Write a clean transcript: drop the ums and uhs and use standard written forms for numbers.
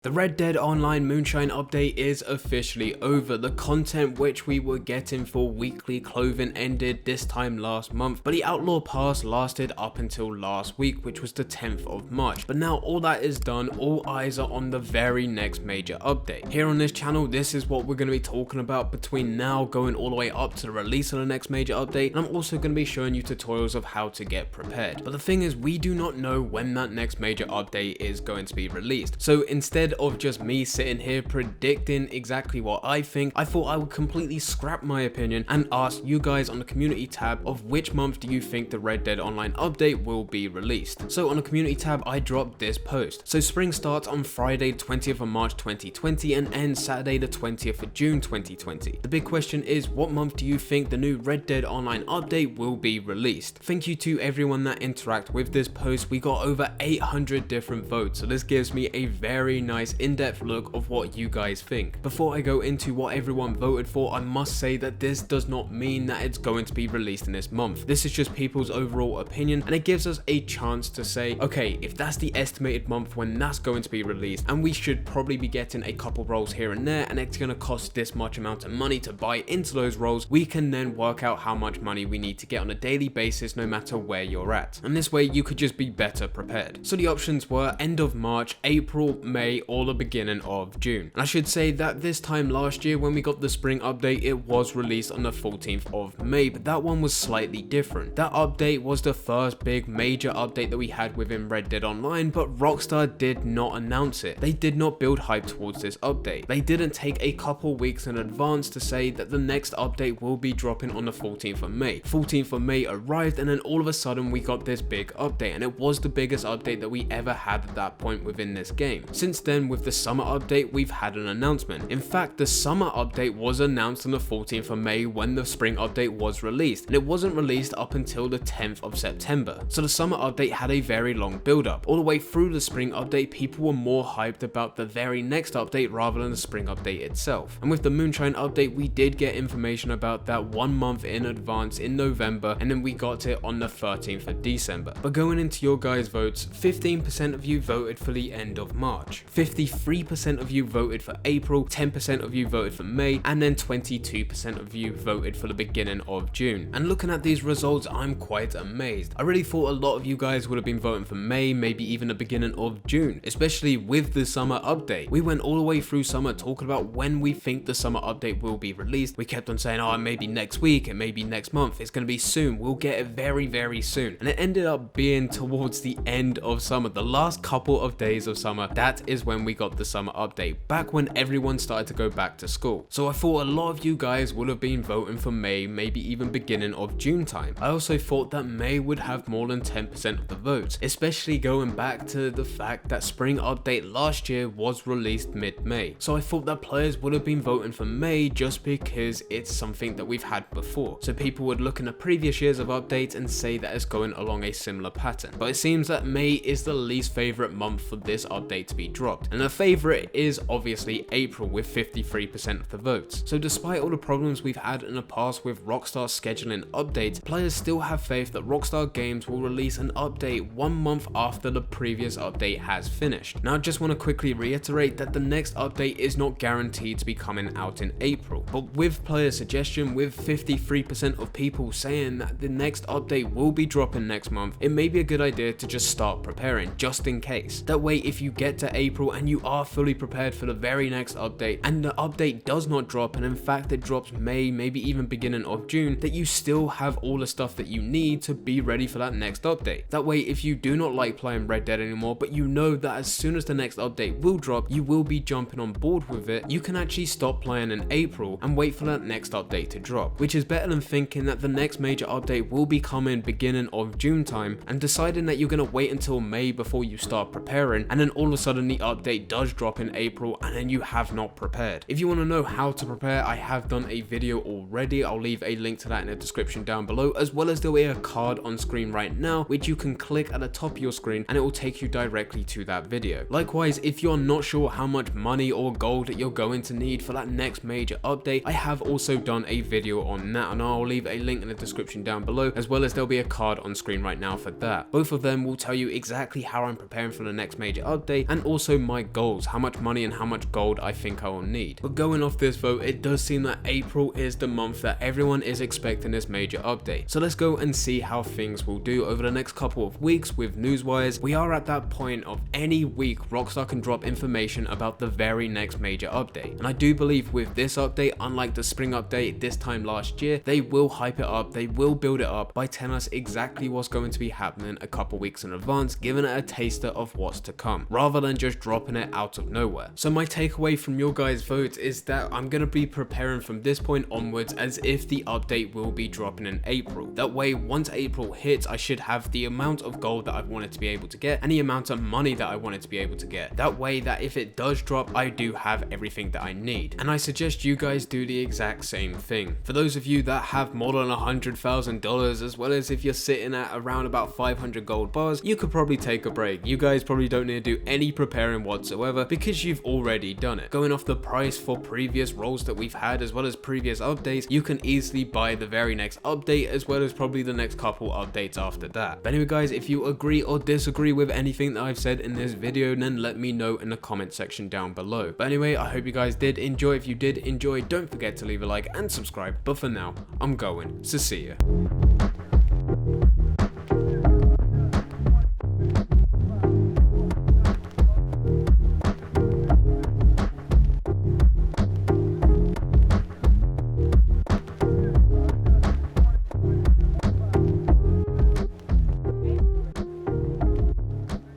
The Red Dead Online Moonshine update is officially over. The content which we were getting for weekly clothing ended this time last month, but the Outlaw Pass lasted up until last week, which was the 10th of March. But now all that is done, all eyes are on the very next major update. Here on this channel, this is what we're going to be talking about between now going all the way up to the release of the next major update, and I'm also going to be showing you tutorials of how to get prepared. But the thing is, we do not know when that next major update is going to be released. So instead of just me sitting here predicting exactly what I think, I thought I would completely scrap my opinion and ask you guys on the community tab of which month do you think the Red Dead Online update will be released. So on the community tab, I dropped this post. So spring starts on Friday 20th of March 2020 and ends Saturday the 20th of June 2020. The big question is, what month do you think the new Red Dead Online update will be released? Thank you to everyone that interacted with this post. We got over 800 different votes, so this gives me a very nice in-depth look of what you guys think. Before I go into what everyone voted for, I must say that this does not mean that it's going to be released in this month. This is just people's overall opinion, and it gives us a chance to say, okay, if that's the estimated month when that's going to be released, and we should probably be getting a couple rolls here and there, and it's going to cost this much amount of money to buy into those rolls, we can then work out how much money we need to get on a daily basis no matter where you're at. And this way you could just be better prepared. So the options were end of March, April, May, or the beginning of June. And I should say that this time last year when we got the spring update, it was released on the 14th of May, but that one was slightly different. That update was the first big major update that we had within Red Dead Online, but Rockstar did not announce it. They did not build hype towards this update. They didn't take a couple weeks in advance to say that the next update will be dropping on the 14th of May. 14th of May arrived, and then all of a sudden we got this big update, and it was the biggest update that we ever had at that point within this game. Since then, with the summer update, we've had an announcement. In fact, the summer update was announced on the 14th of May when the spring update was released, and it wasn't released up until the 10th of September. So the summer update had a very long build up. All the way through the spring update, people were more hyped about the very next update rather than the spring update itself. And with the Moonshine update, we did get information about that 1 month in advance in November, and then we got it on the 13th of December. But going into your guys' votes, 15% of you voted for the end of March, 53% of you voted for April, 10% of you voted for May, and then 22% of you voted for the beginning of June. And looking at these results, I'm quite amazed. I really thought a lot of you guys would have been voting for May, maybe even the beginning of June, especially with the summer update. We went all the way through summer talking about when we think the summer update will be released. We kept on saying, oh, maybe next week, it may be next month, it's going to be soon, we'll get it very, very soon. And it ended up being towards the end of summer, the last couple of days of summer. That is when we got the summer update, back when everyone started to go back to school. So I thought a lot of you guys would have been voting for May, maybe even beginning of June time. I also thought that May would have more than 10% of the votes, especially going back to the fact that spring update last year was released mid-May. So I thought that players would have been voting for May just because it's something that we've had before. So people would look in the previous years of updates and say that it's going along a similar pattern. But it seems that May is the least favorite month for this update to be dropped. And the favorite is obviously April with 53% of the votes. So despite all the problems we've had in the past with Rockstar scheduling updates, players still have faith that Rockstar Games will release an update 1 month after the previous update has finished. Now I just want to quickly reiterate that the next update is not guaranteed to be coming out in April, but with player suggestion, with 53% of people saying that the next update will be dropping next month, it may be a good idea to just start preparing just in case. That way, if you get to April and you are fully prepared for the very next update and the update does not drop, and in fact it drops May, maybe even beginning of June, that you still have all the stuff that you need to be ready for that next update. That way, if you do not like playing Red Dead anymore, but you know that as soon as the next update will drop, you will be jumping on board with it, you can actually stop playing in April and wait for that next update to drop, which is better than thinking that the next major update will be coming beginning of June time and deciding that you're going to wait until May before you start preparing, and then all of a sudden the update does drop in April and then you have not prepared. If you want to know how to prepare, I have done a video already. I'll leave a link to that in the description down below, as well as there will be a card on screen right now which you can click at the top of your screen and it will take you directly to that video. Likewise, if you're not sure how much money or gold that you're going to need for that next major update, I have also done a video on that, and I'll leave a link in the description down below, as well as there'll be a card on screen right now for that. Both of them will tell you exactly how I'm preparing for the next major update, and also my goals, how much money and how much gold I think I will need. But going off this vote, it does seem that April is the month that everyone is expecting this major update. So let's go and see how things will do over the next couple of weeks with Newswires. We are at that point of any week Rockstar can drop information about the very next major update. And I do believe with this update, unlike the spring update this time last year, they will hype it up, they will build it up by telling us exactly what's going to be happening a couple weeks in advance, giving it a taster of what's to come, rather than just dropping it out of nowhere. So my takeaway from your guys' votes is that I'm going to be preparing from this point onwards as if the update will be dropping in April. That way, once April hits, I should have the amount of gold that I wanted to be able to get and the amount of money that I wanted to be able to get. That way that if it does drop, I do have everything that I need. And I suggest you guys do the exact same thing. For those of you that have more than $100,000, as well as if you're sitting at around about 500 gold bars, you could probably take a break. You guys probably don't need to do any preparing whatsoever because you've already done it. Going off the price for previous rolls that we've had as well as previous updates, you can easily buy the very next update as well as probably the next couple updates after that. But anyway guys, if you agree or disagree with anything that I've said in this video, then let me know in the comment section down below. But anyway, I hope you guys did enjoy. If you did enjoy, don't forget to leave a like and subscribe. But for now, I'm going, so see ya.